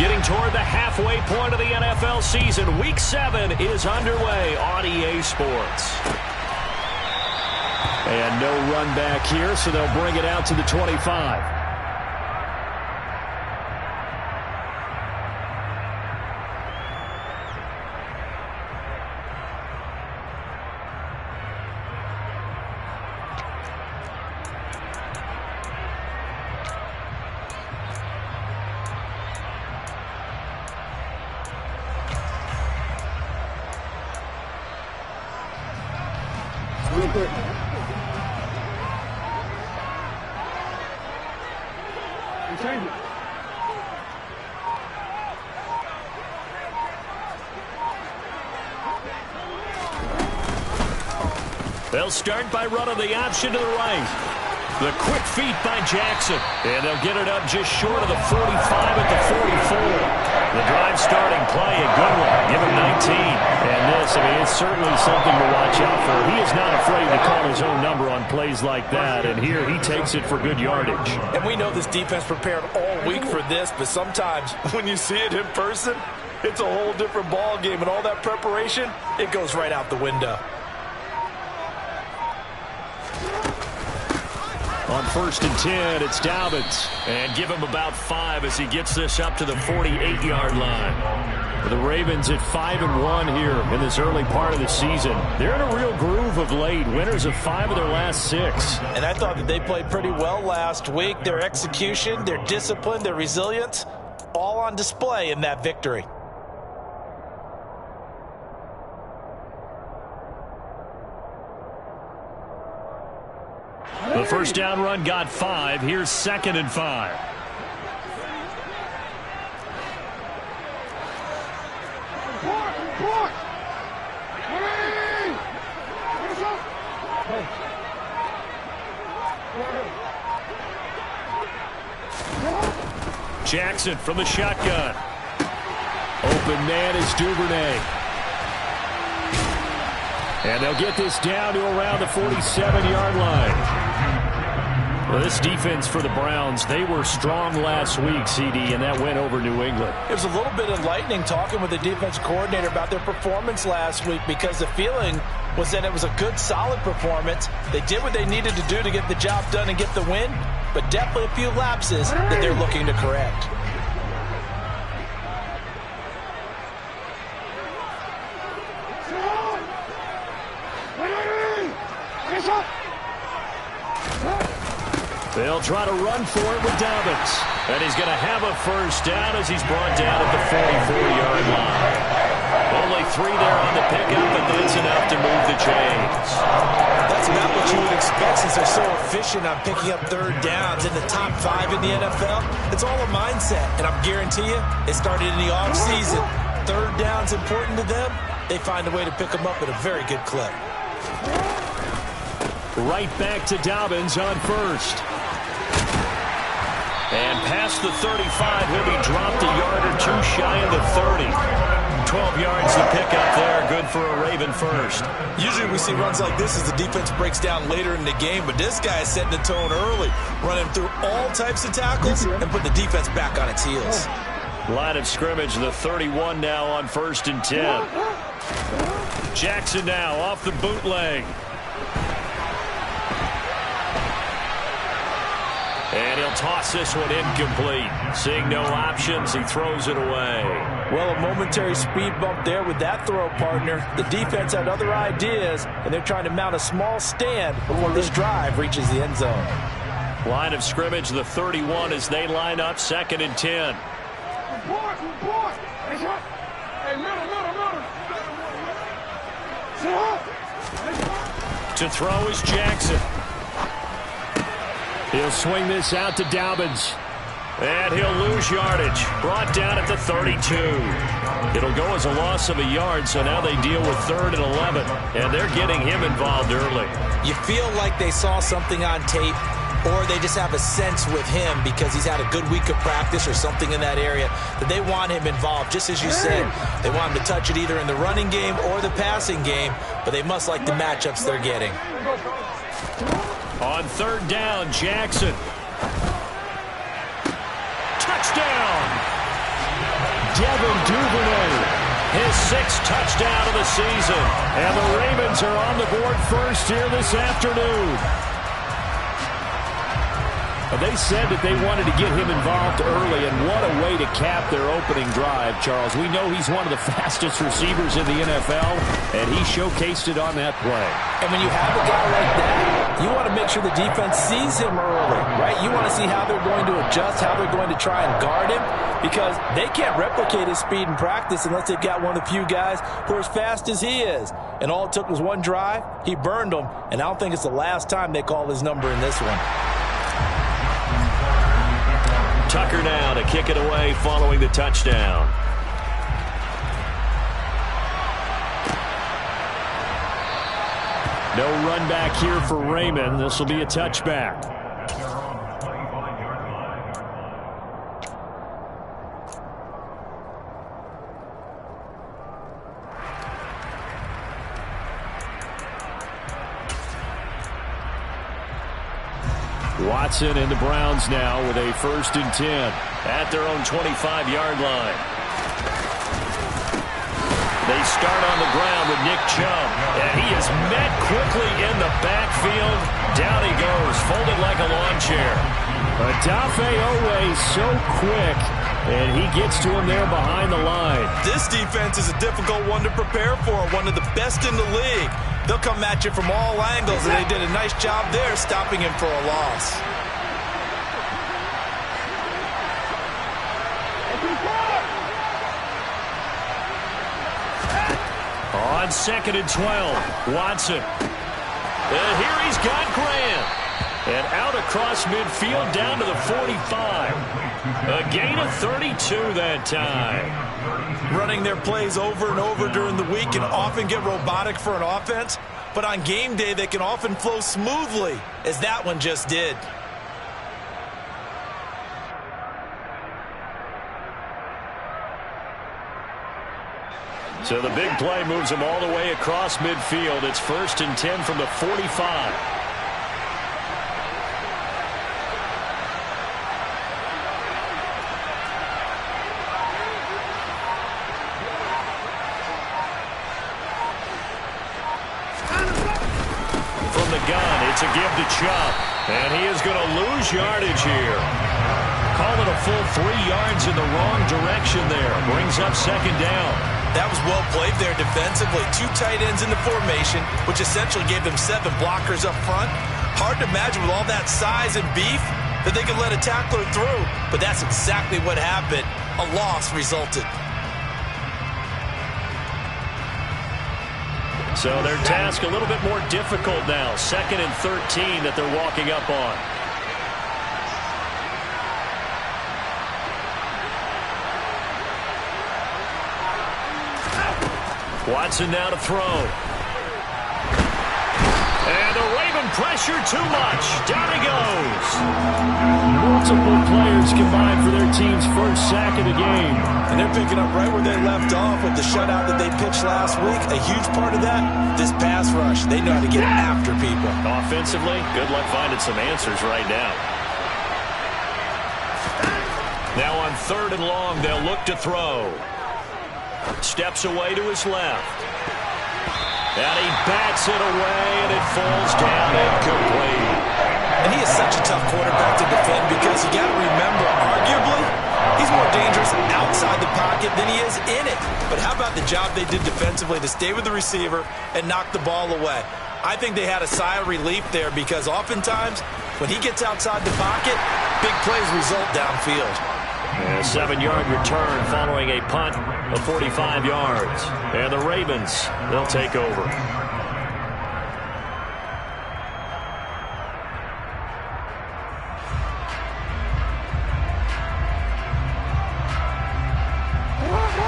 Getting toward the halfway point of the NFL season. Week 7 is underway on EA Sports. And no run back here, so they'll bring it out to the 25. They'll start by running the option to the right. The quick feet by Jackson. And they'll get it up just short of the 45 at the 44. The drive starting play, a good one. Give him 19. And this, it's certainly something to watch out for. He is not afraid to call his own number on plays like that. And here he takes it for good yardage. And we know this defense prepared all week for this, but sometimes when you see it in person, it's a whole different ball game. And all that preparation, it goes right out the window. On 1st and 10, it's Dobbins. And give him about 5 as he gets this up to the 48-yard line. The Ravens at 5-1 here in this early part of the season. They're in a real groove of late. Winners of 5 of their last 6. And I thought that they played pretty well last week. Their execution, their discipline, their resilience, all on display in that victory. The first down run got 5. Here's 2nd and 5. Jackson from the shotgun. Open man is Duvernay. And they'll get this down to around the 47-yard line. Well, this defense for the Browns, they were strong last week, CD, and that went over New England. It was a little bit enlightening talking with the defense coordinator about their performance last week because the feeling was that it was a good, solid performance. They did what they needed to do to get the job done and get the win, but definitely a few lapses that they're looking to correct. They'll try to run for it with Dobbins. And he's going to have a first down as he's brought down at the 44-yard line. Only 3 there on the pickup, but that's enough to move the chains. That's about what you would expect since they're so efficient on picking up 3rd downs in the top 5 in the NFL. It's all a mindset, and I guarantee you, it started in the offseason. 3rd down's important to them. They find a way to pick them up at a very good clip. Right back to Dobbins on 1st. And past the 35, he'll be dropped a yard or 2 shy of the 30. 12 yards to pick up there, good for a Raven first. Usually we see runs like this as the defense breaks down later in the game, but this guy is setting the tone early, running through all types of tackles and put the defense back on its heels. Line of scrimmage, the 31 now on 1st and 10. Jackson now off the bootleg. And he'll toss this one incomplete. Seeing no options, he throws it away. Well, a momentary speed bump there with that throw, partner. The defense had other ideas, and they're trying to mount a small stand before this drive reaches the end zone. Line of scrimmage, the 31 as they line up 2nd and 10. To throw is Jackson. He'll swing this out to Dobbins. And he'll lose yardage. Brought down at the 32. It'll go as a loss of a yard, so now they deal with 3rd and 11. And they're getting him involved early. You feel like they saw something on tape, or they just have a sense with him because he's had a good week of practice or something in that area that they want him involved. Just as you said, they want him to touch it either in the running game or the passing game, but they must like the matchups they're getting. On 3rd down, Jackson. Touchdown! Devin Duvernay, his 6th touchdown of the season. And the Ravens are on the board first here this afternoon. They said that they wanted to get him involved early, and what a way to cap their opening drive, Charles. We know he's one of the fastest receivers in the NFL, and he showcased it on that play. And when you have a guy like that, you want to make sure the defense sees him early, right? You want to see how they're going to adjust, how they're going to try and guard him, because they can't replicate his speed in practice unless they've got one of the few guys who are as fast as he is. And all it took was one drive. He burned them, and I don't think it's the last time they call his number in this one. Tucker now to kick it away following the touchdown. No run back here for Raymond. This will be a touchback. Watson and the Browns now with a 1st and 10 at their own 25-yard line. They start on the ground with Nick Chubb, and he is met quickly in the backfield. Down he goes, folded like a lawn chair. Odafe Oweh so quick, and he gets to him there behind the line. This defense is a difficult one to prepare for, one of the best in the league. They'll come at you from all angles, and they did a nice job there stopping him for a loss. On 2nd and 12, Watson. And here he's got Grant. And out across midfield down to the 45. A gain of 32 that time. Running their plays over and over during the week can often get robotic for an offense, but on game day they can often flow smoothly, as that one just did. So the big play moves him all the way across midfield. It's 1st and 10 from the 45. It's a give to Chubb, and he is going to lose yardage here. Call it a full 3 yards in the wrong direction there. Brings up 2nd down. That was well played there defensively. 2 tight ends in the formation, which essentially gave them 7 blockers up front. Hard to imagine with all that size and beef that they could let a tackler through, but that's exactly what happened. A loss resulted. So their task a little bit more difficult now. 2nd and 13 that they're walking up on. Watson now to throw. And the Raven pressure too much. Down he goes. Multiple players combined for their team's 1st sack of the game. And they're picking up right where they left off with the shutout that they pitched last week. A huge part of that, this pass rush. They know how to get after people. Offensively, good luck finding some answers right now. Now on 3rd and long, they'll look to throw. Steps away to his left. And he bats it away, and it falls down incomplete. And he is such a tough quarterback to defend because you got to remember, arguably, he's more dangerous outside the pocket than he is in it. But how about the job they did defensively to stay with the receiver and knock the ball away? I think they had a sigh of relief there because oftentimes when he gets outside the pocket, big plays result downfield. And a 7-yard return following a punt of 45 yards. And the Ravens, they'll take over.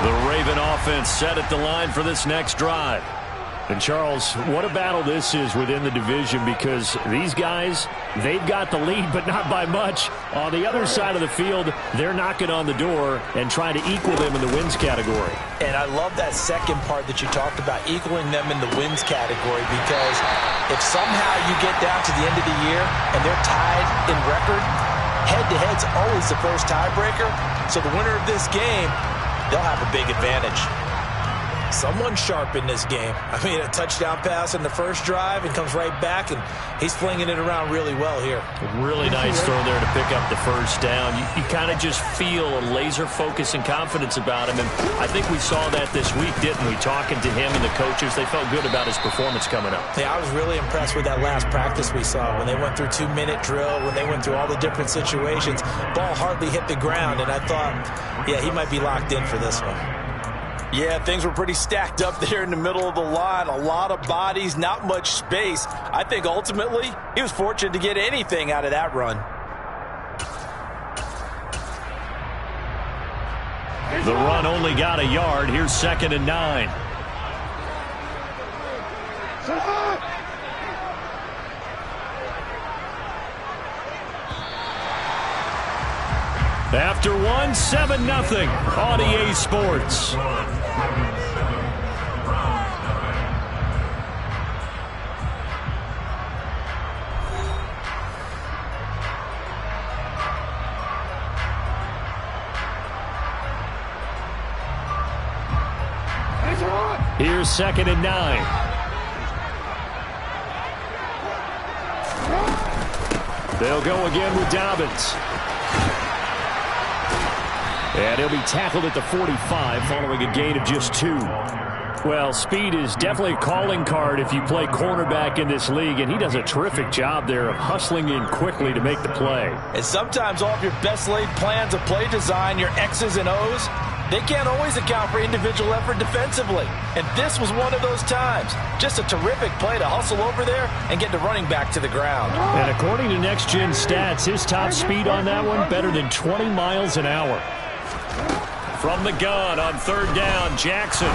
The Raven offense set at the line for this next drive. And, Charles, what a battle this is within the division because these guys, they've got the lead, but not by much. On the other side of the field, they're knocking on the door and trying to equal them in the wins category. And I love that second part that you talked about, equaling them in the wins category, because if somehow you get down to the end of the year and they're tied in record, head-to-head's always the first tiebreaker. So the winner of this game they'll have a big advantage. Someone sharp in this game. I mean, a touchdown pass in the first drive and comes right back, and he's flinging it around really well here. Really nice throw there to pick up the first down. You kind of just feel a laser focus and confidence about him, and I think we saw that this week, didn't we? Talking to him and the coaches, they felt good about his performance coming up. Yeah, I was really impressed with that last practice we saw when they went through 2-minute drill, when they went through all the different situations. Ball hardly hit the ground, and I thought, yeah, he might be locked in for this one. Yeah, things were pretty stacked up there in the middle of the line. A lot of bodies, not much space. I think ultimately he was fortunate to get anything out of that run. The run only got a yard. Here's 2nd and 9. After 7-0 on EA Sports. Here's 2nd and 9. They'll go again with Dobbins. And he'll be tackled at the 45 following a gain of just 2. Well, speed is definitely a calling card if you play cornerback in this league, and he does a terrific job there of hustling in quickly to make the play. And sometimes all of your best laid plans of play design, your X's and O's, they can't always account for individual effort defensively. And this was one of those times. Just a terrific play to hustle over there and get the running back to the ground. And according to Next Gen Stats, his top speed on that one better than 20 miles an hour. From the gun on 3rd down, Jackson.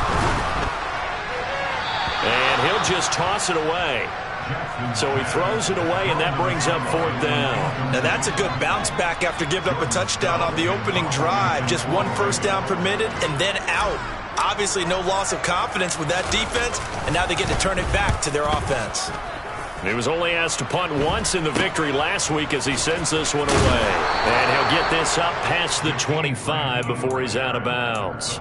And he'll just toss it away. So he throws it away, and that brings up 4th down. Now that's a good bounce back after giving up a touchdown on the opening drive. Just 1 first down permitted and then out. Obviously no loss of confidence with that defense, and now they get to turn it back to their offense. He was only asked to punt once in the victory last week as he sends this one away. And he'll get this up past the 25 before he's out of bounds.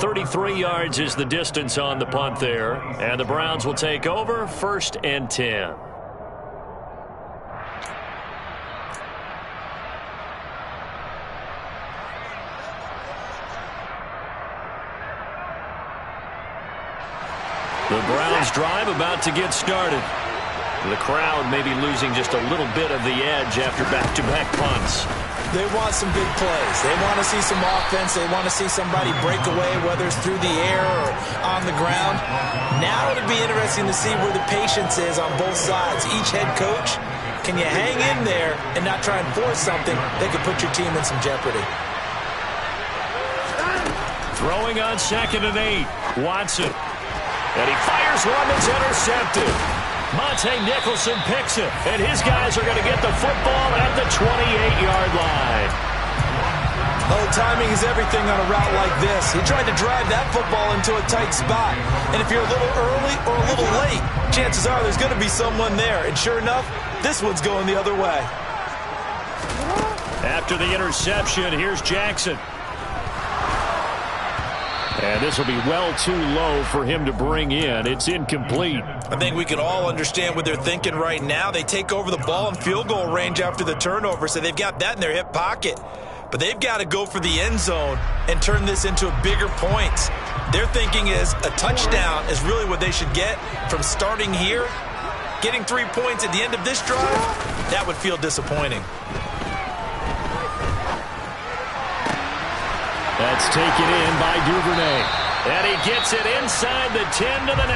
33 yards is the distance on the punt there. And the Browns will take over 1st and 10. The Browns drive about to get started. The crowd may be losing just a little bit of the edge after back-to-back punts. They want some big plays. They want to see some offense. They want to see somebody break away, whether it's through the air or on the ground. Now it'll be interesting to see where the patience is on both sides. Each head coach, can you hang in there and not try and force something that could put your team in some jeopardy? Throwing on 2nd and 8, Watson. And he fires one that's intercepted. Monte Nicholson picks it, and his guys are going to get the football at the 28-yard line. Oh, timing is everything on a route like this. He tried to drive that football into a tight spot. And if you're a little early or a little late, chances are there's going to be someone there. And sure enough, this one's going the other way. After the interception, here's Jackson. And this will be well too low for him to bring in. It's incomplete. I think we can all understand what they're thinking right now. They take over the ball in field goal range after the turnover, so they've got that in their hip pocket. But they've got to go for the end zone and turn this into bigger points. Their thinking is a touchdown is really what they should get from starting here. Getting 3 points at the end of this drive, that would feel disappointing. That's taken in by Duvernay. And he gets it inside the 10 to the 9.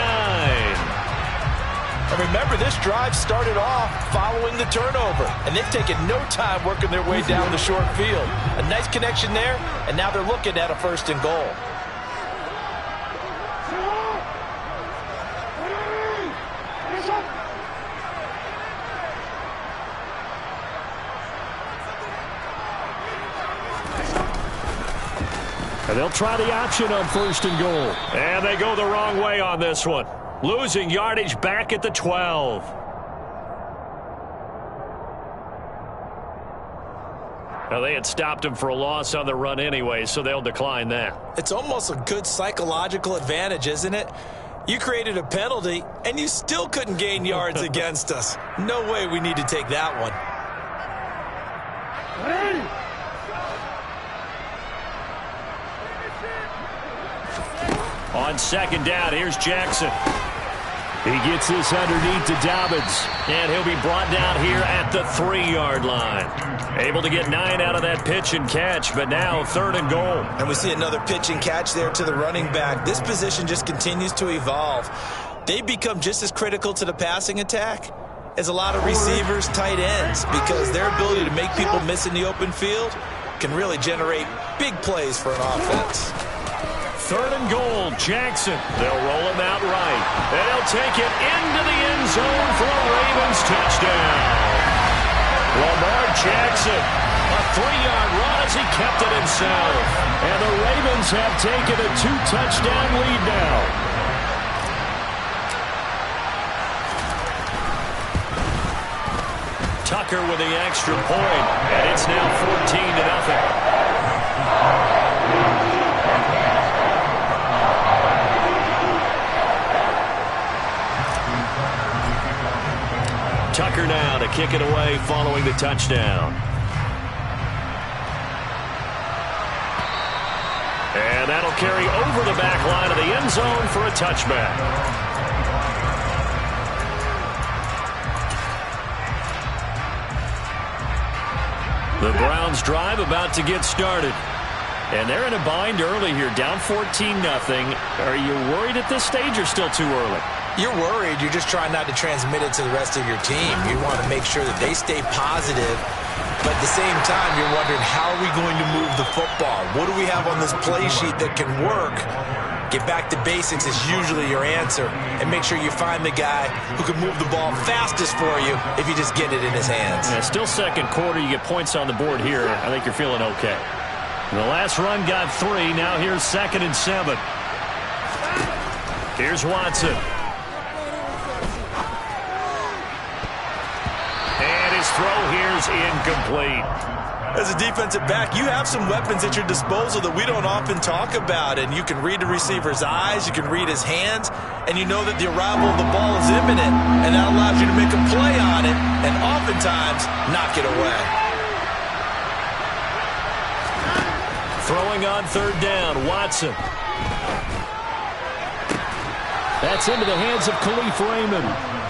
And remember, this drive started off following the turnover. And they've taken no time working their way down the short field. A nice connection there, and now they're looking at a 1st and goal. And they'll try the option on 1st and goal. And they go the wrong way on this one. Losing yardage back at the 12. Now, they had stopped him for a loss on the run anyway, so they'll decline that. It's almost a good psychological advantage, isn't it? You created a penalty, and you still couldn't gain yards against us. No way we need to take that one. On second down, here's Jackson. He gets this underneath to Dobbins, and he'll be brought down here at the 3-yard line. Able to get 9 out of that pitch and catch, but now 3rd and goal. And we see another pitch and catch there to the running back. This position just continues to evolve. They become just as critical to the passing attack as a lot of receivers, tight ends, because their ability to make people miss in the open field can really generate big plays for an offense. 3rd and goal, Jackson. They'll roll him out right. And he'll take it into the end zone for a Ravens touchdown. Lamar Jackson, a 3-yard run as he kept it himself. And the Ravens have taken a 2-touchdown lead now. Tucker with the extra point, and it's now 14-0. Tucker now to kick it away following the touchdown. And that'll carry over the back line of the end zone for a touchback. The Browns drive about to get started. And they're in a bind early here, down 14-0. Are you worried at this stage or still too early? You're worried. You're just trying not to transmit it to the rest of your team. You want to make sure that they stay positive. But at the same time, you're wondering, how are we going to move the football? What do we have on this play sheet that can work? Get back to basics is usually your answer. And make sure you find the guy who can move the ball fastest for you if you just get it in his hands. Yeah, still second quarter. You get points on the board here. I think you're feeling okay. The last run got 3. Now here's 2nd and 7. Here's Watson. And his throw here's incomplete. As a defensive back, you have some weapons at your disposal that we don't often talk about. And you can read the receiver's eyes, you can read his hands, and you know that the arrival of the ball is imminent. And that allows you to make a play on it and oftentimes knock it away. Throwing on 3rd down, Watson. That's into the hands of Khalif Raymond.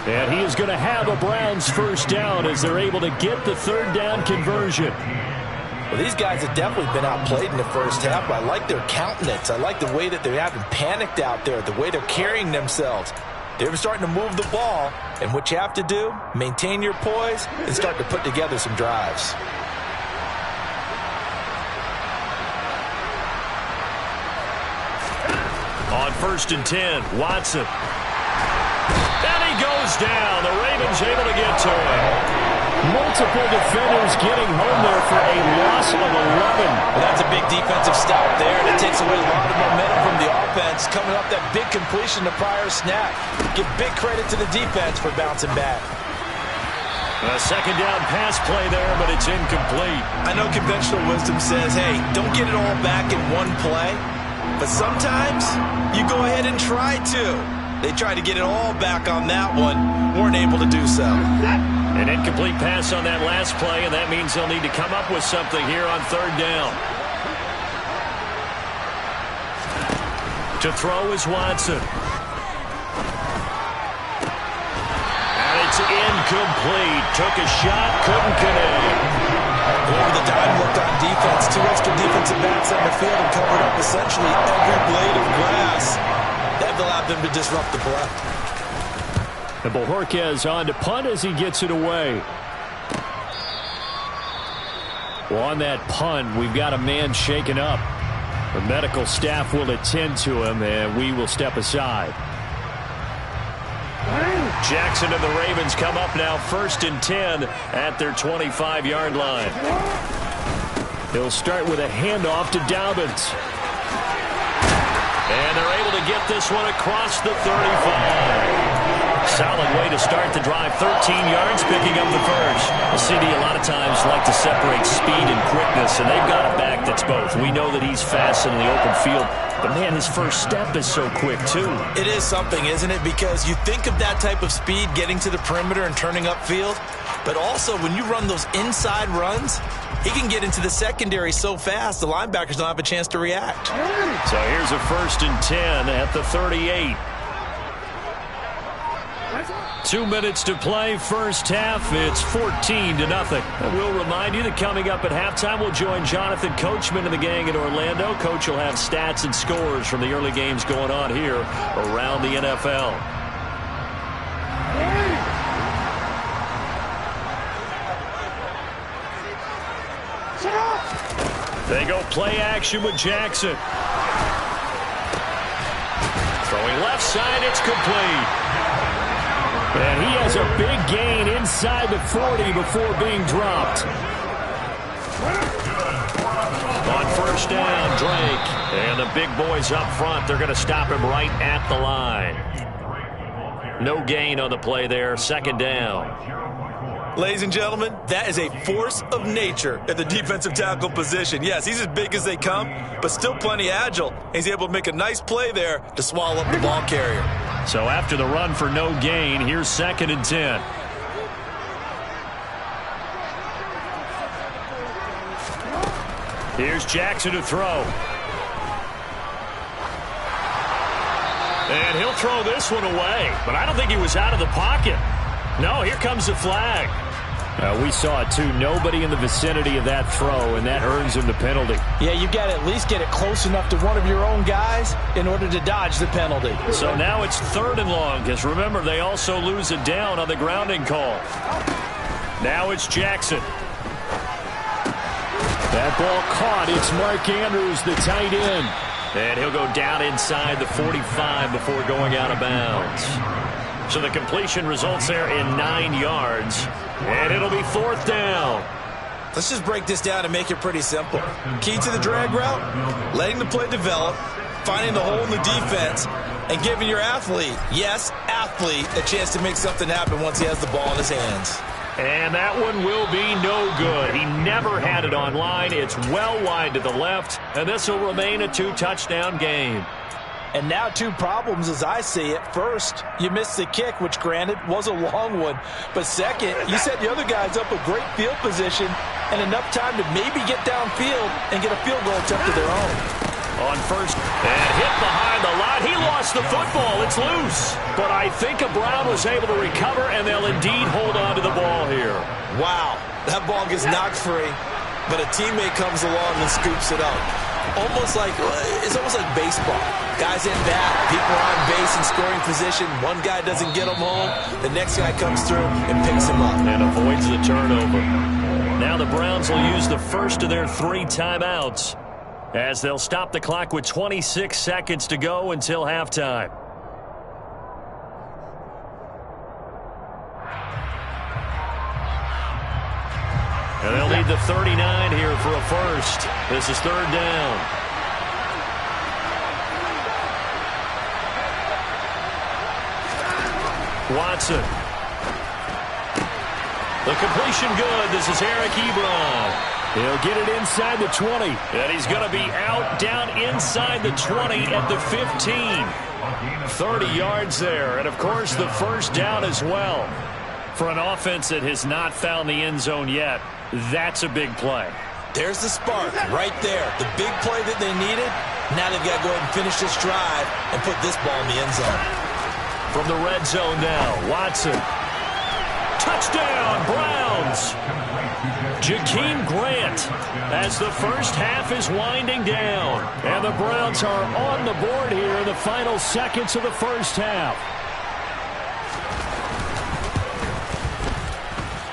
And he is going to have a Browns 1st down as they're able to get the 3rd down conversion. Well, these guys have definitely been outplayed in the first half, but I like their countenance. I like the way that they haven't panicked out there, the way they're carrying themselves. They're starting to move the ball, and what you have to do, maintain your poise and start to put together some drives. On 1st and 10, Watson. And he goes down. The Ravens able to get to him. Multiple defenders getting home there for a loss of 11. Well, that's a big defensive stop there, and it takes away a lot of momentum from the offense. Coming up that big completion the prior snap. Give big credit to the defense for bouncing back. A 2nd down pass play there, but it's incomplete. I know conventional wisdom says, hey, don't get it all back in one play. But sometimes you go ahead and try to. They tried to get it all back on that one. Weren't able to do so. An incomplete pass on that last play, and that means they'll need to come up with something here on 3rd down. To throw is Watson. And it's incomplete. Took a shot, couldn't connect. Over the dime worked on defense. 2 extra defensive backs on the field and covered up essentially every blade of grass. That allowed them to disrupt the play. And Bojorquez on to punt as he gets it away. Well, on that punt, we've got a man shaken up. The medical staff will attend to him, and we will step aside. Jackson and the Ravens come up now 1st and 10 at their 25-yard line. He'll start with a handoff to Dobbins. And they're able to get this one across the 35. solid way to start the drive. 13 yards, picking up the first. The CD a lot of times like to separate speed and quickness, and they've got a back that's both. We know that he's fast in the open field, but, man, his first step is so quick, too. It is something, isn't it? Because you think of that type of speed getting to the perimeter and turning upfield, but also when you run those inside runs, he can get into the secondary so fast the linebackers don't have a chance to react. So here's a 1st and 10 at the 38. 2 minutes to play, first half. It's 14-0. And we'll remind you that coming up at halftime, we'll join Jonathan Coachman and the gang in Orlando. Coach will have stats and scores from the early games going on here around the NFL. They go play action with Jackson. Throwing left side, it's complete. And he has a big gain inside the 40 before being dropped. On first down, Drake. And the big boys up front, they're going to stop him right at the line. No gain on the play there, 2nd down. Ladies and gentlemen, that is a force of nature at the defensive tackle position. Yes, he's as big as they come, but still plenty agile. He's able to make a nice play there to swallow up the ball carrier. So after the run for no gain, here's 2nd and 10. Here's Jackson to throw. And he'll throw this one away, but I don't think he was out of the pocket. No, here comes the flag. We saw it, too. Nobody in the vicinity of that throw, and that earns him the penalty. Yeah, you've got to at least get it close enough to one of your own guys in order to dodge the penalty. So now it's 3rd and long, because remember, they also lose it down on the grounding call. Now it's Jackson. That ball caught. It's Mark Andrews, the tight end. And he'll go down inside the 45 before going out of bounds. So the completion results there in 9 yards. And it'll be 4th down. Let's just break this down and make it pretty simple. Key to the drag route, letting the play develop, finding the hole in the defense, and giving your athlete, yes, athlete, a chance to make something happen once he has the ball in his hands. And that one will be no good. He never had it on line. It's well wide to the left, and this will remain a 2-touchdown game. And now 2 problems as I see it. First, you missed the kick, which granted was a long one. But second, you set the other guys up with great field position and enough time to maybe get downfield and get a field goal attempt of their own. On first, and hit behind the line. He lost the football. It's loose. But I think Brown was able to recover, and they'll indeed hold on to the ball here. Wow, that ball gets knocked free, but a teammate comes along and scoops it up. It's almost like baseball. Guys in bat, people are on base in scoring position. One guy doesn't get him home. The next guy comes through and picks him up. And avoids the turnover. Now the Browns will use the first of their 3 timeouts as they'll stop the clock with 26 seconds to go until halftime. And they'll need the 39 here for a first. This is 3rd down. Watson. The completion good. This is Eric Ebron. He'll get it inside the 20. And he's going to be out down inside the 20 at the 15. 30 yards there. And, of course, the first down as well. For an offense that has not found the end zone yet, that's a big play. There's the spark right there. The big play that they needed. Now they've got to go ahead and finish this drive and put this ball in the end zone. From the red zone now, Watson. Touchdown, Browns. Jakeem Grant as the first half is winding down. And the Browns are on the board here in the final seconds of the first half.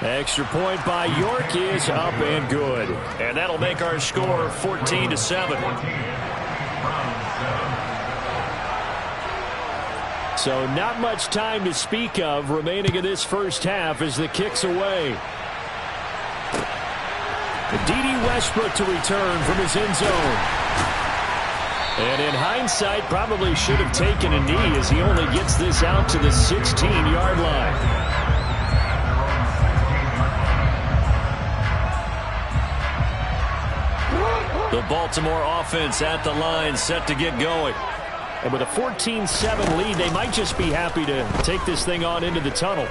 Extra point by York is up and good. And that'll make our score 14-7. So not much time to speak of remaining in this first half as the kick's away. D.D. Westbrook to return from his end zone. And in hindsight, probably should have taken a knee as he only gets this out to the 16-yard line. The Baltimore offense at the line, set to get going. And with a 14-7 lead, they might just be happy to take this thing on into the tunnel.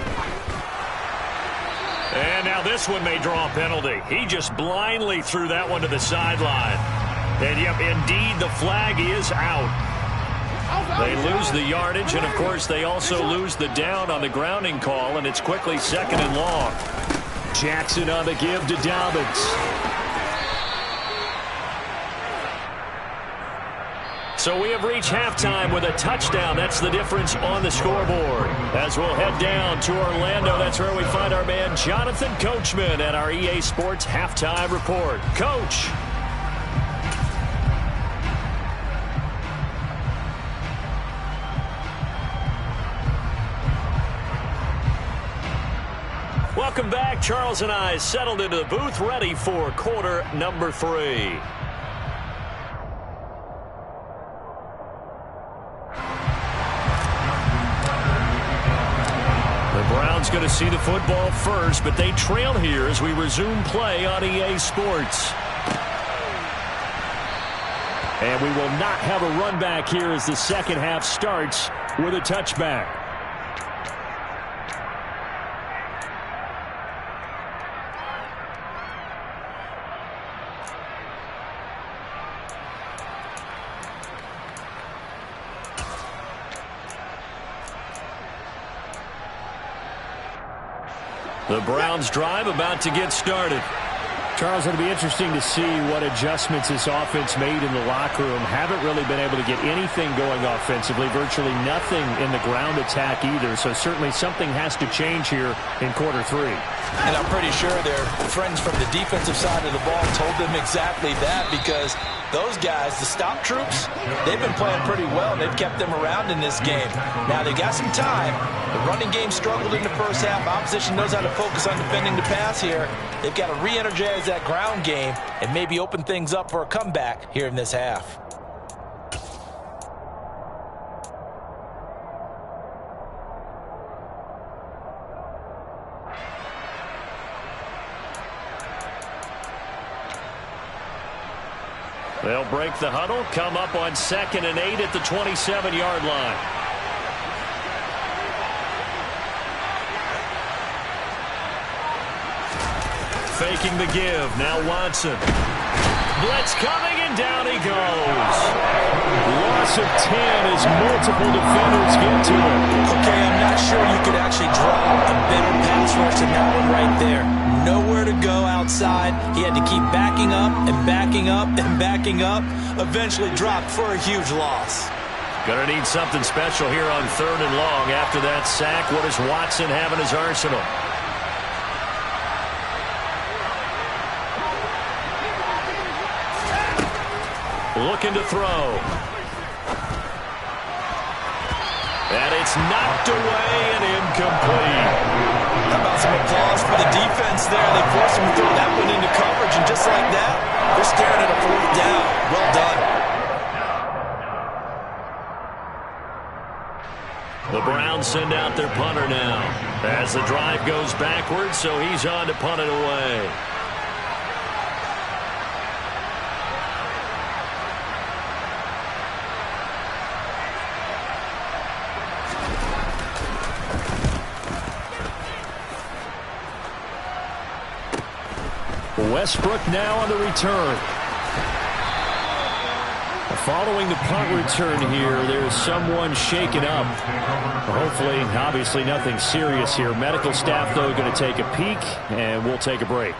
And now this one may draw a penalty. He just blindly threw that one to the sideline. And, yep, indeed, the flag is out. They lose the yardage, and, of course, they also lose the down on the grounding call, and it's quickly 2nd and long. Jackson on the give to Dobbins. So we have reached halftime with a touchdown. That's the difference on the scoreboard. As we'll head down to Orlando, that's where we find our man Jonathan Coachman at our EA Sports Halftime Report. Coach. Welcome back. Charles and I settled into the booth, ready for quarter number 3. Browns going to see the football first, but they trail here as we resume play on EA Sports. And we will not have a run back here as the second half starts with a touchback. The Browns drive about to get started. Charles, it'll be interesting to see what adjustments this offense made in the locker room. Haven't really been able to get anything going offensively, virtually nothing in the ground attack either. So certainly something has to change here in quarter 3. And I'm pretty sure their friends from the defensive side of the ball told them exactly that, because those guys, the stop troops, they've been playing pretty well, and they've kept them around in this game. Now, they got some time. The running game struggled in the first half. Opposition knows how to focus on defending the pass here. They've got to re-energize that ground game and maybe open things up for a comeback here in this half. They'll break the huddle, come up on 2nd and 8 at the 27-yard line. Faking the give. Now Watson. Blitz coming, and down he goes. Loss of 10 as multiple defenders get to him. Okay, I'm not sure you could actually draw a better pass rush than that one right there. Nowhere to go outside. He had to keep backing up and backing up and backing up. Eventually dropped for a huge loss. Gonna need something special here on 3rd and long. After that sack, what does Watson have in his arsenal? Looking to throw. And it's knocked away and incomplete. How about some applause for the defense there? They forced him to throw that one into coverage, and just like that, they're staring at a 4th down. Well done. The Browns send out their punter now as the drive goes backwards, so he's on to punt it away. Westbrook now on the return. Following the punt return here, there's someone shaken up. Hopefully, obviously nothing serious here. Medical staff, though, going to take a peek, and we'll take a break.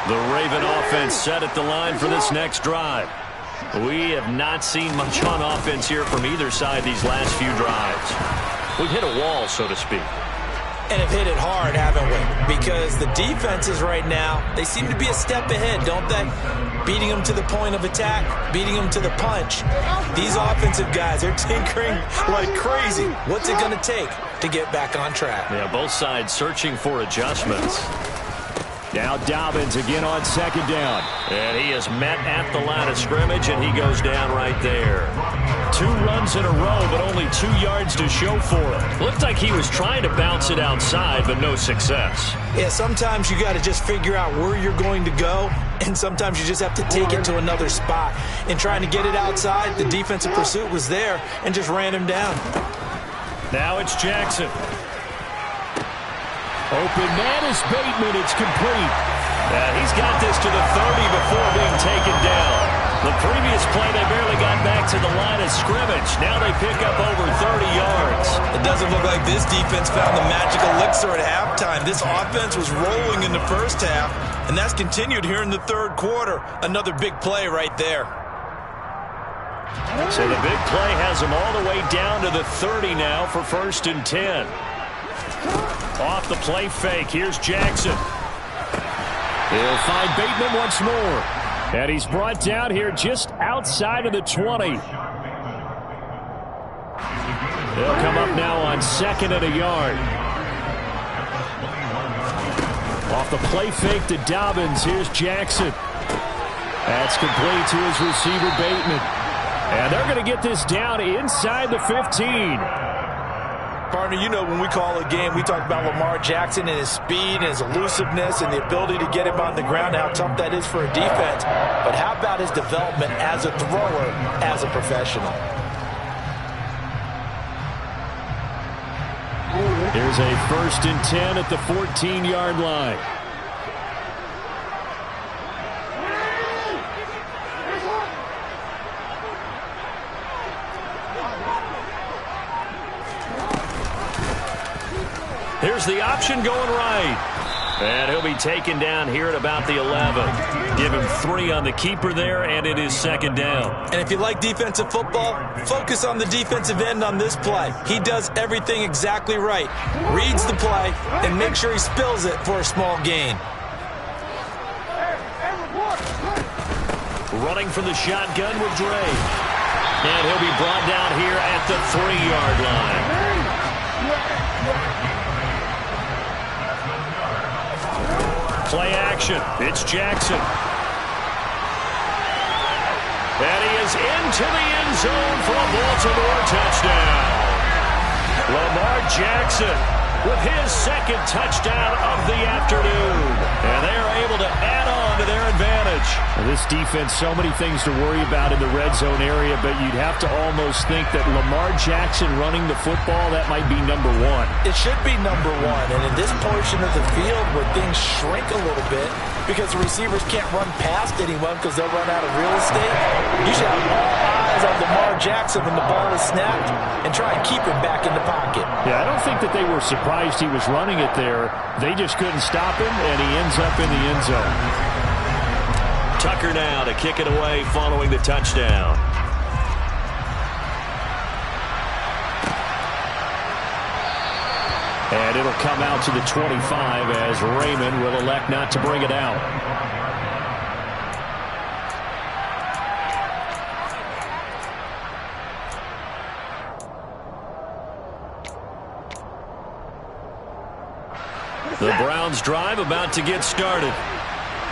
The Raven offense set at the line for this next drive. We have not seen much on offense here from either side these last few drives. We've hit a wall, so to speak. and have hit it hard, haven't we? Because the defenses right now, they seem to be a step ahead, don't they? Beating them to the point of attack, beating them to the punch. These offensive guys are tinkering like crazy. What's it going to take to get back on track? Yeah, both sides searching for adjustments. Now Dobbins again on second down. And he is met at the line of scrimmage, and he goes down right there. 2 runs in a row, but only 2 yards to show for it. Looked like he was trying to bounce it outside, but no success. Yeah, sometimes you got to just figure out where you're going to go, and sometimes you just have to take it to another spot. In trying to get it outside, the defensive pursuit was there and just ran him down. Now it's Jackson. Open man is Bateman. It's complete. He's got this to the 30 before being taken down. The previous play, they barely got back to the line of scrimmage. Now they pick up over 30 yards. It doesn't look like this defense found the magical elixir at halftime. This offense was rolling in the first half, and that's continued here in the third quarter. Another big play right there. So the big play has them all the way down to the 30 now for 1st and 10. Off the play fake, here's Jackson. He'll find Bateman once more. And he's brought down here just outside of the 20. They'll come up now on 2nd and a yard. Off the play fake to Dobbins, here's Jackson. That's complete to his receiver, Bateman. And they're going to get this down inside the 15. Partner, you know when we call a game, we talk about Lamar Jackson and his speed and his elusiveness and the ability to get him on the ground, how tough that is for a defense. But how about his development as a thrower, as a professional? Here's a 1st and 10 at the 14-yard line. Here's the option going right. And he'll be taken down here at about the 11. Give him 3 on the keeper there, and it is 2nd down. And if you like defensive football, focus on the defensive end on this play. He does everything exactly right. Reads the play and makes sure he spills it for a small gain. Running from the shotgun with Dre. And he'll be brought down here at the 3-yard line. Play action. It's Jackson. And he is into the end zone for a Baltimore touchdown. Lamar Jackson with his 2nd touchdown of the afternoon. And they are able to add on to their advantage. Well, this defense, so many things to worry about in the red zone area, but you'd have to almost think that Lamar Jackson running the football, that might be number 1. It should be number 1. And in this portion of the field where things shrink a little bit because the receivers can't run past anyone because they'll run out of real estate, you should have all eyes on Lamar Jackson when the ball is snapped and try and keep him back in the pocket. Yeah, I don't think that they were surprised he was running it there. They just couldn't stop him, and he ends up in the end zone. Tucker now to kick it away following the touchdown. And it'll come out to the 25 as Raymond will elect not to bring it out. The Browns drive about to get started.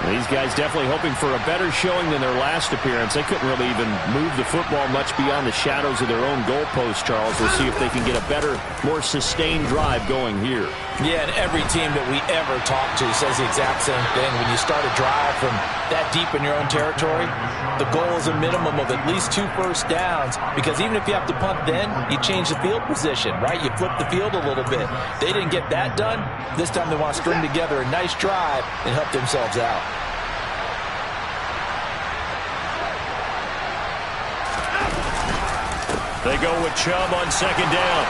These guys definitely hoping for a better showing than their last appearance. They couldn't really even move the football much beyond the shadows of their own goalpost, Charles. We'll see if they can get a better, more sustained drive going here. Yeah, and every team that we ever talk to says the exact same thing. When you start a drive from that deep in your own territory, the goal is a minimum of at least 2 first downs, because even if you have to punt then, you change the field position, right? You flip the field a little bit. They didn't get that done. This time they want to string together a nice drive and help themselves out. They go with Chubb on 2nd down.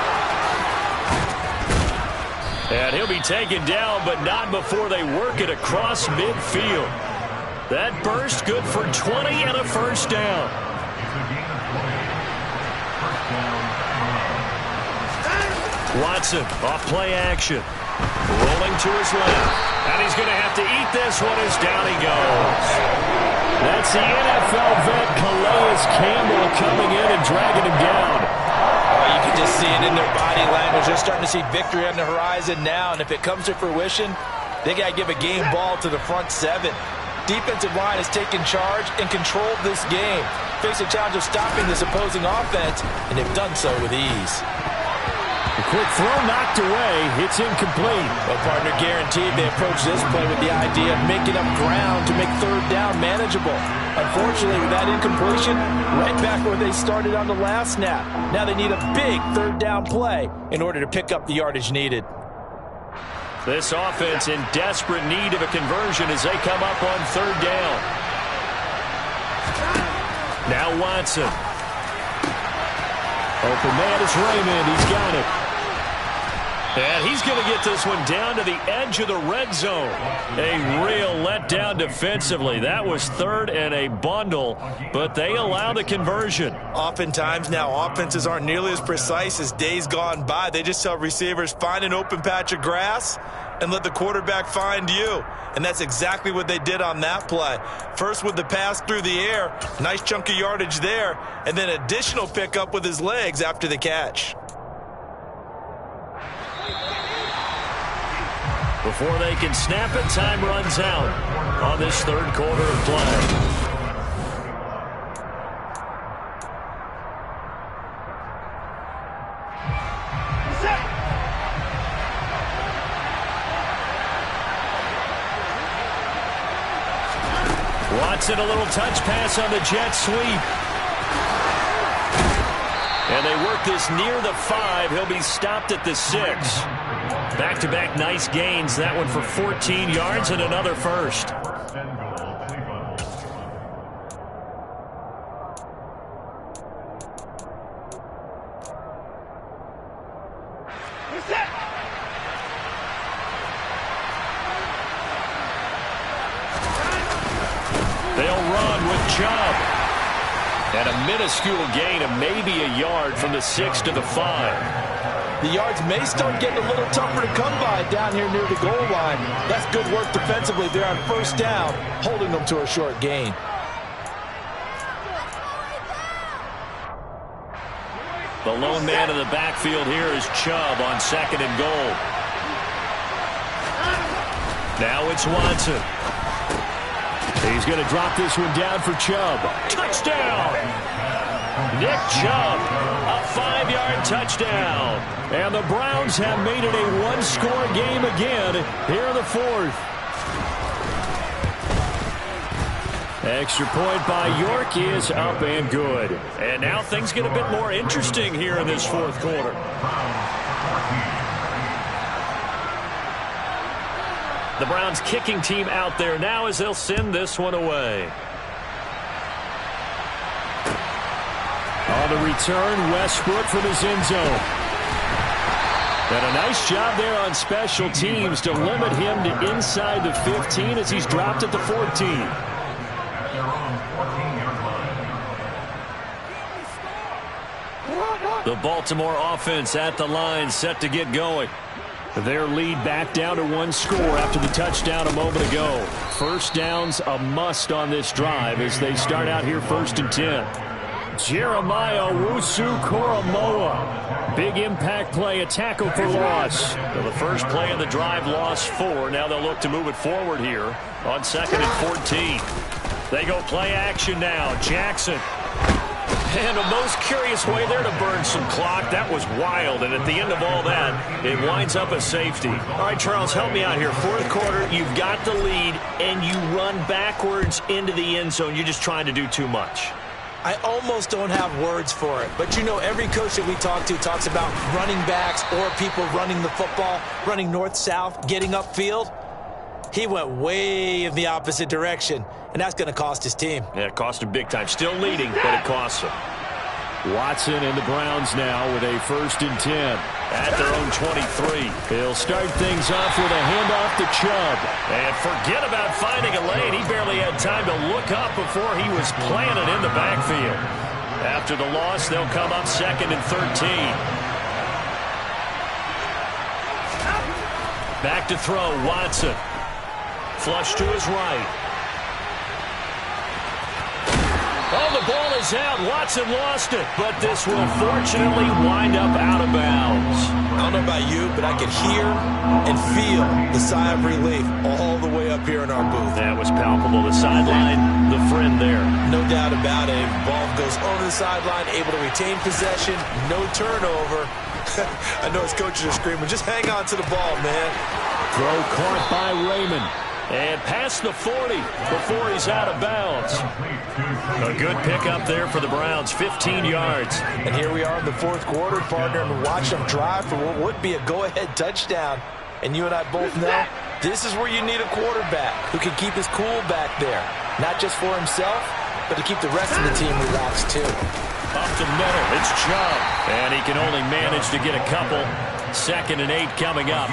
And he'll be taken down, but not before they work it across midfield. That burst good for 20 and a first down. Watson off play action. Rolling to his left. And he's going to have to eat this one as down he goes. That's the NFL vet Calais Campbell coming in and dragging him down. You can just see it in their body language. They're starting to see victory on the horizon now. And if it comes to fruition, they got to give a game ball to the front seven. Defensive line has taken charge and controlled this game. Face a challenge of stopping this opposing offense, and they've done so with ease. A quick throw knocked away. It's incomplete. Well, partner, guaranteed they approach this play with the idea of making up ground to make third down manageable. Unfortunately, with that incompletion, right back where they started on the last snap. Now they need a big third down play in order to pick up the yardage needed. This offense in desperate need of a conversion as they come up on third down. Now Watson. Open man is Raymond. He's got it. And he's going to get this one down to the edge of the red zone. A real letdown defensively. That was third and a bundle, but they allow the conversion. Oftentimes now offenses aren't nearly as precise as days gone by. They just tell receivers, find an open patch of grass and let the quarterback find you. And that's exactly what they did on that play. First with the pass through the air, nice chunk of yardage there, and then additional pickup with his legs after the catch. Before they can snap it, time runs out on this third quarter of play. Watson, a little touch pass on the jet sweep. And they work this near the 5. He'll be stopped at the 6. Back-to-back nice gains. That one for 14 yards and another first. They'll run with Chubb. And a minuscule gain of maybe a yard from the 6 to the 5. The yards may start getting a little tougher to come by down here near the goal line. That's good work defensively there on first down, holding them to a short gain. The lone man in the backfield here is Chubb on second and goal. Now it's Watson. He's going to drop this one down for Chubb. Touchdown! Nick Chubb, a 5-yard touchdown. And the Browns have made it a one-score game again here in the fourth. Extra point by York is up and good. And now things get a bit more interesting here in this fourth quarter. The Browns kicking team out there now as they'll send this one away. On the return, Westbrook from his end zone. And a nice job there on special teams to limit him to inside the 15 as he's dropped at the 14. The Baltimore offense at the line set to get going. Their lead back down to one score after the touchdown a moment ago. First down's a must on this drive as they start out here 1st and 10. Jeremiah Owusu-Koramoah. Big impact play, a tackle for loss. Well, the first play of the drive lost 4. Now they'll look to move it forward here on 2nd and 14. They go play action now. Jackson. And a most curious way there to burn some clock. That was wild, and at the end of all that, it winds up a safety. All right, Charles, help me out here. Fourth quarter, you've got the lead, and you run backwards into the end zone. You're just trying to do too much. I almost don't have words for it. But, you know, every coach that we talk to talks about running backs or people running the football, running north-south, getting upfield. He went way in the opposite direction, and that's going to cost his team. Yeah, it cost him big time. Still leading, but it costs him. Watson and the Browns now with a 1st and 10 at their own 23. He'll start things off with a handoff to Chubb. And forget about finding a lane. He barely had time to look up before he was planted in the backfield. After the loss, they'll come up 2nd and 13. Back to throw, Watson. Flush to his right. Oh, the ball is out. Watson lost it, but this will fortunately wind up out of bounds. I don't know about you, but I could hear and feel the sigh of relief all the way up here in our booth. That was palpable. The sideline, the friend there. No doubt about it. Ball goes over the sideline, able to retain possession, no turnover. I know his coaches are screaming, just hang on to the ball, man. Throw caught by Raymond. And past the 40 before he's out of bounds. A good pickup there for the Browns, 15 yards. And here we are in the fourth quarter, partner, and watch them drive for what would be a go-ahead touchdown. And you and I both know this is where you need a quarterback who can keep his cool back there. Not just for himself, but to keep the rest of the team relaxed too. Up the middle, it's Chubb. And he can only manage to get a couple. 2nd and 8 coming up.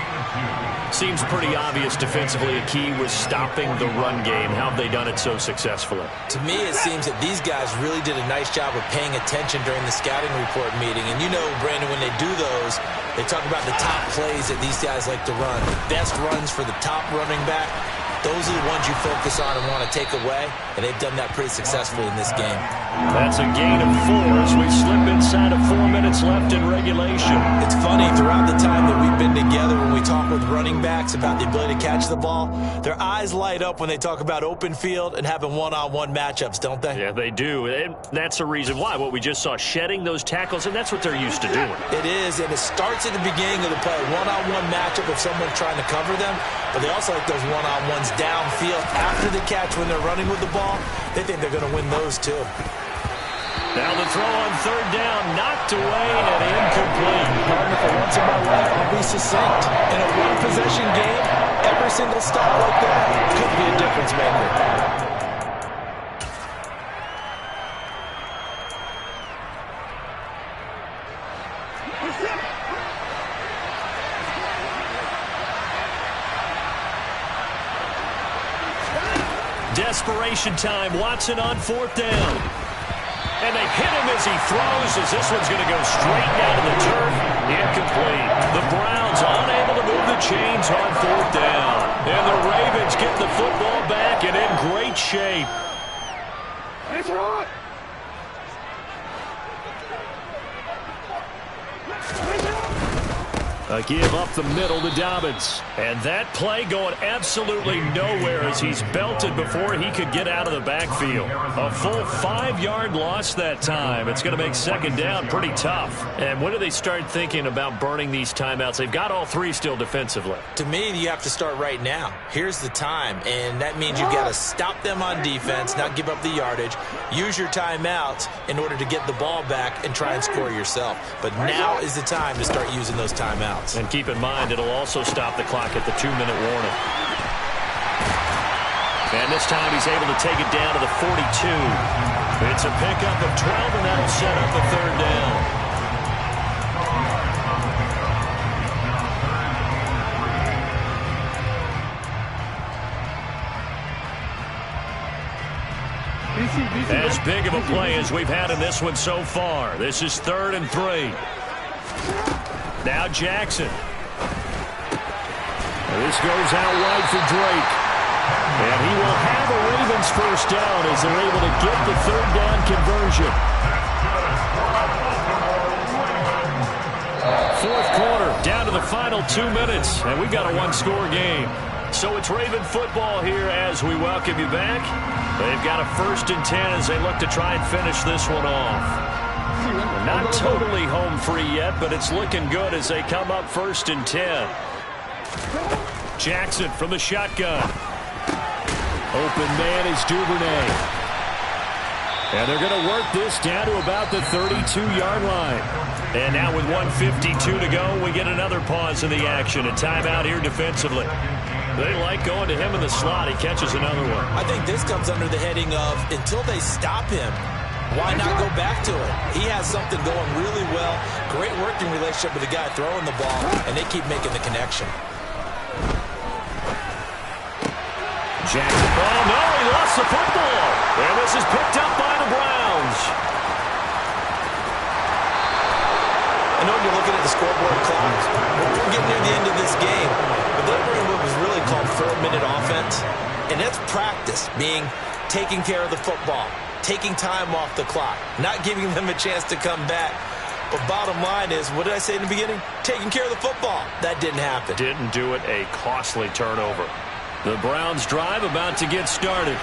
Seems pretty obvious defensively a key was stopping the run game. How have they done it so successfully? To me, it seems that these guys really did a nice job of paying attention during the scouting report meeting. And you know, Brandon, when they do those, they talk about the top plays that these guys like to run. The best runs for the top running back. Those are the ones you focus on and want to take away, and they've done that pretty successfully in this game. That's a gain of 4 as we slip inside of 4 minutes left in regulation. It's funny, throughout the time that we've been together, when we talk with running backs about the ability to catch the ball, their eyes light up when they talk about open field and having one-on-one matchups, don't they? Yeah, they do. And that's the reason why. What we just saw, shedding those tackles, and that's what they're used to doing. It is, and it starts at the beginning of the play. One-on-one matchup if someone's trying to cover them, but they also like those one-on-ones downfield after the catch when they're running with the ball. They think they're going to win those too. Now the throw on 3rd down, knocked away and incomplete. Partner, for once in my life, I'll be succinct. In a one-possession game, every single stop like that could be a difference maker. Desperation time. Watson on 4th down. And they hit him as he throws, as this one's going to go straight down to the turf. Incomplete. The Browns unable to move the chains on 4th down. And the Ravens get the football back and in great shape. It's hot. A give up the middle to Dobbins. And that play going absolutely nowhere as he's belted before he could get out of the backfield. A full 5-yard loss that time. It's going to make 2nd down pretty tough. And when do they start thinking about burning these timeouts? They've got all 3 still defensively. To me, you have to start right now. Here's the time, and that means you've got to stop them on defense, not give up the yardage, use your timeouts in order to get the ball back and try and score yourself. But now is the time to start using those timeouts. And keep in mind, it'll also stop the clock at the 2-minute warning. And this time he's able to take it down to the 42. It's a pickup of 12, and that'll set up a 3rd down. As big of a play as we've had in this one so far. This is 3rd and 3. Now Jackson. This goes out wide for Drake. And he will have a Ravens 1st down as they're able to get the 3rd down conversion. 4th quarter, down to the final 2 minutes. And we've got a 1-score game. So it's Raven football here as we welcome you back. They've got a 1st and 10 as they look to try and finish this one off. Not totally home free yet, but it's looking good as they come up 1st and 10. Jackson from the shotgun. Open man is Duvernay. And they're going to work this down to about the 32-yard line. And now with 1:52 to go, we get another pause in the action. A timeout here defensively. They like going to him in the slot. He catches another one. I think this comes under the heading of until they stop him, why not go back to it? He has something going really well. Great working relationship with the guy throwing the ball, and they keep making the connection. Jackson. Oh, no, he lost the football. And this is picked up by the Browns. I know you're looking at the scoreboard clock. We're getting near the end of this game, but they practice, being taking care of the football, taking time off the clock, not giving them a chance to come back. But bottom line is, what did I say in the beginning? Taking care of the football. That didn't happen. Didn't do it. A costly turnover. The Browns drive about to get started.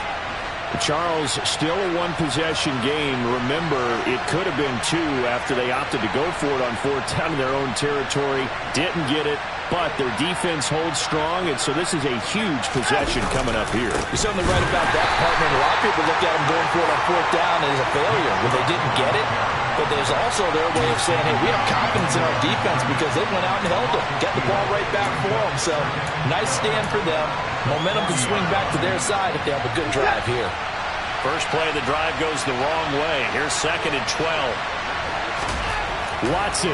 Charles, still a one-possession game. Remember, it could have been two after they opted to go for it on fourth down in their own territory. Didn't get it, but their defense holds strong, and so this is a huge possession coming up here. You're certainly right about that, partner. A lot of people look at them going for it on fourth down as a failure when they didn't get it. But there's also their way of saying, hey, we have confidence in our defense because they went out and held them, got the ball right back for them. So nice stand for them. Momentum can swing back to their side if they have a good drive here. First play of the drive goes the wrong way. Here's 2nd and 12. Watson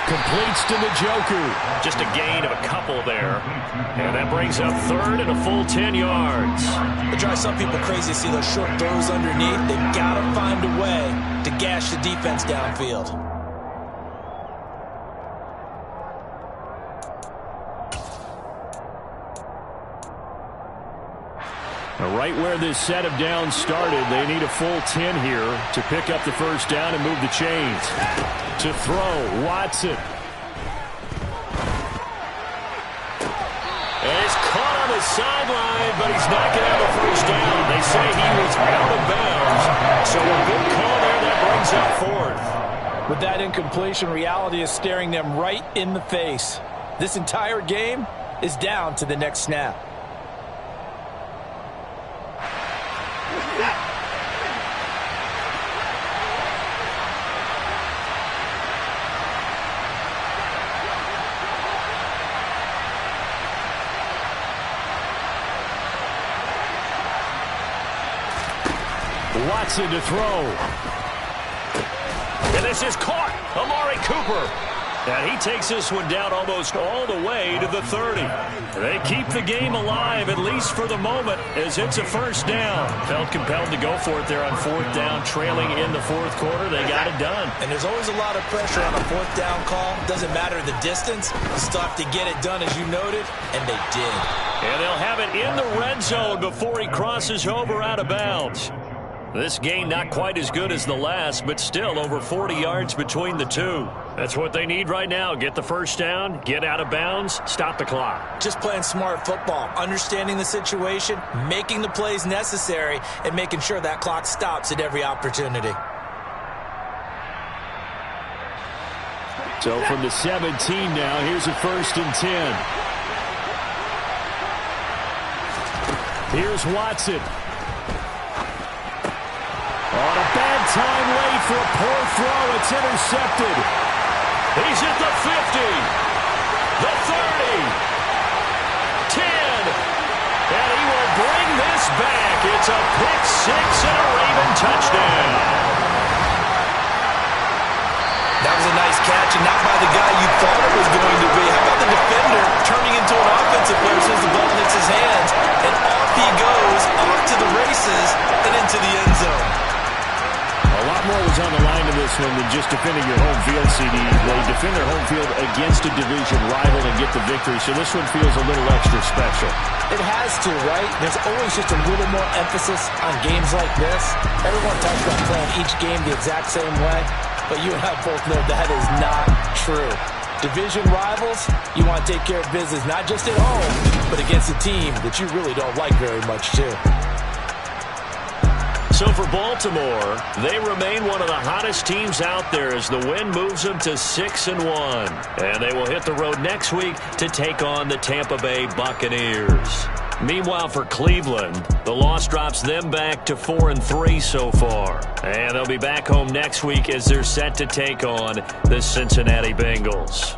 completes to the Joker. Just a gain of a couple there. And that brings up 3rd and a full 10 yards. It drives some people crazy to see those short throws underneath. They've got to find a way to gash the defense downfield. Right where this set of downs started, they need a full 10 here to pick up the first down and move the chains. To throw, Watson. And he's caught on the sideline, but he's not going to have a first down. They say he was out of bounds. So a good call there. That brings up 4th. With that incompletion, reality is staring them right in the face. This entire game is down to the next snap. Watson to throw. And this is caught. Amari Cooper. And he takes this one down almost all the way to the 30. They keep the game alive, at least for the moment, as it's a first down. Felt compelled to go for it there on 4th down, trailing in the 4th quarter. They got it done. And there's always a lot of pressure on a 4th down call. Doesn't matter the distance. You still have to get it done, as you noted, and they did. And they'll have it in the red zone before he crosses over out of bounds. This game not quite as good as the last, but still over 40 yards between the two. That's what they need right now. Get the first down, get out of bounds, stop the clock. Just playing smart football, understanding the situation, making the plays necessary, and making sure that clock stops at every opportunity. So from the 17 now, here's a 1st and 10. Here's Watson. On a bad time late for a poor throw. It's intercepted. He's at the 50, the 30, 10, and he will bring this back. It's a pick six and a Raven touchdown. That was a nice catch, and not by the guy you thought it was going to be. How about the defender turning into an offensive player as soon as the ball hits his hands, and off he goes, off to the races, and into the end zone. A lot more was on the line in this one than just defending your home field, CD. They defend their home field against a division rival and get the victory, so this one feels a little extra special. It has to, right? There's always just a little more emphasis on games like this. Everyone talks about playing each game the exact same way, but you and I both know that is not true. Division rivals, you want to take care of business not just at home, but against a team that you really don't like very much, too. So for Baltimore, they remain one of the hottest teams out there as the win moves them to 6-1. And they will hit the road next week to take on the Tampa Bay Buccaneers. Meanwhile, for Cleveland, the loss drops them back to 4-3 so far. And they'll be back home next week as they're set to take on the Cincinnati Bengals.